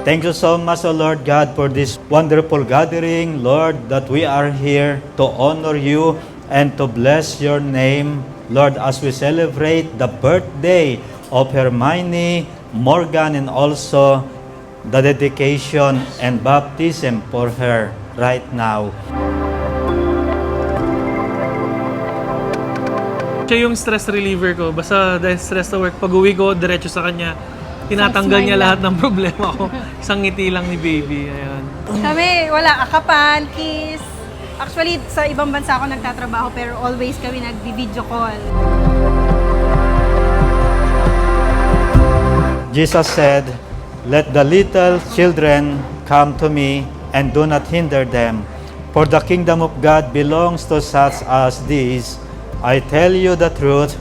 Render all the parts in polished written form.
Thank you so much, O Lord God, for this wonderful gathering, Lord, that we are here to honor you and to bless your name, Lord, as we celebrate the birthday of Hermione Morgan and also the dedication and baptism for her right now. Siya yung stress reliever ko. Basta dahil stress sa work, pag-uwi ko, diretso sa kanya. Tinatanggal niya lahat ng problema ko. Isang ngiti lang ni baby. Ayan. Kami, wala, akapan, kiss. Actually, sa ibang bansa ako nagtatrabaho pero always kami nagbi-video call. Jesus said, "Let the little children come to me and do not hinder them, for the kingdom of God belongs to such as these. I tell you the truth,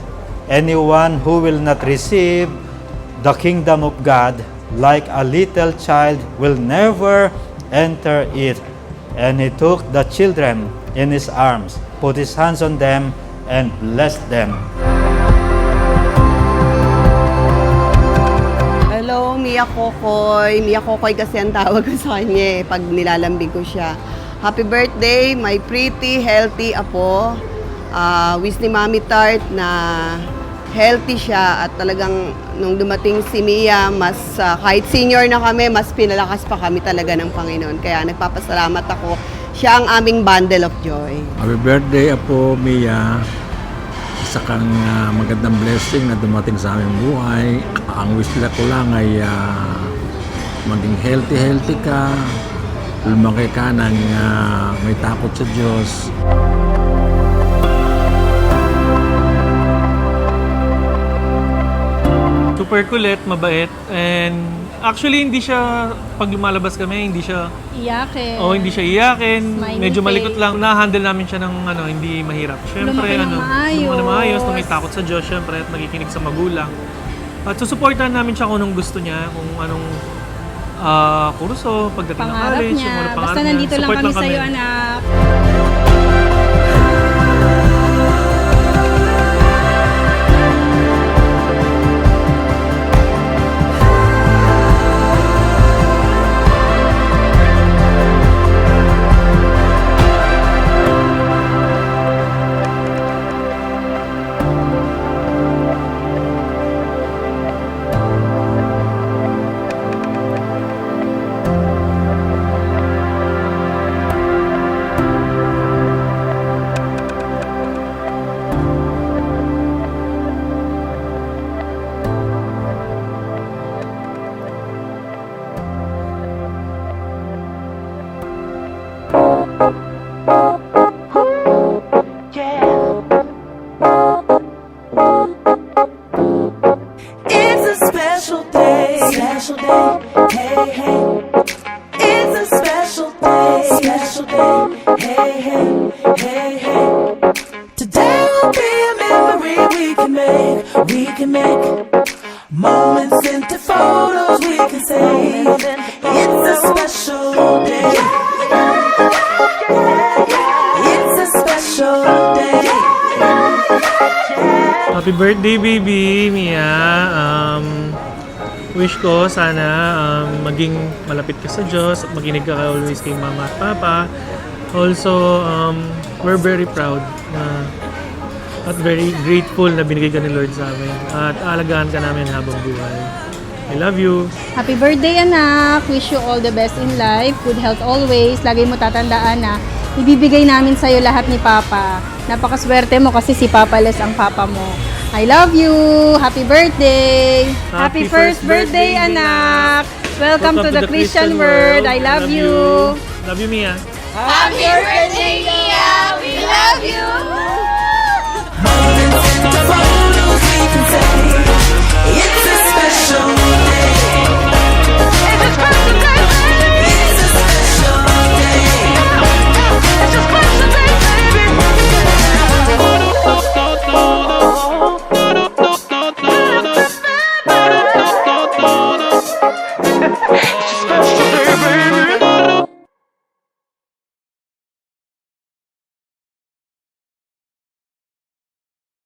anyone who will not receive the kingdom of God like a little child will never enter it." And he took the children in his arms, put his hands on them, and blessed them. Hello, Mia Kokoy. Mia Kokoy kasi ang tawag ko sa kanya pag nilalambing ko siya. Happy birthday, my pretty, healthy apo. Wish ni Mami Tart na healthy siya at talagang nung dumating si Mia, mas kahit senior na kami, mas pinalakas pa kami talaga ng Panginoon. Kaya nagpapasalamat ako. Siya ang aming bundle of joy. Happy birthday, Apo Mia. Isa kang magandang blessing na dumating sa aming buhay. Ang wish ko lang ay maging healthy ka, lumaki ka ng may takot sa Diyos. Super kulit, mabait, and actually hindi siya, pag lumalabas kami, hindi siya Iyakin. hindi siya iyakin. Smiling Medyo malikot face. lang. Na-handle namin siya ng hindi mahirap. Syempre, Lumaki ng maayos. maayos, na may takot sa Diyos, syempre, at nakikinig sa magulang. At susuportahan namin siya kung anong gusto niya, kung anong kurso, pagdating ng Pangarap college, niya. yung mga pangarap Basta niya. nandito lang Support kami sa'yo, anak. It's a special day, hey, hey. It's a special day, hey, hey, hey, hey. Today will be a memory we can make moments into photos we can save. It's a special day. It's a special day. Happy birthday, baby, Mia. Wish ko sana maging malapit ka sa Diyos at makinig ka always kay Mama at Papa. Also, we're very proud at very grateful na binigay ka ni Lord sa amin at alagaan ka namin habang buhay. I love you. Happy birthday, anak. Wish you all the best in life. Good health always. Lagi mo tatandaan na ibibigay namin sa'yo lahat ni Papa. Napakaswerte mo kasi si Papa Les ang Papa mo. I love you. Happy birthday. Happy first first birthday, birthday, anak. Welcome to the Christian world. I love you. Love you, Mia. Happy birthday, Mia. We love you.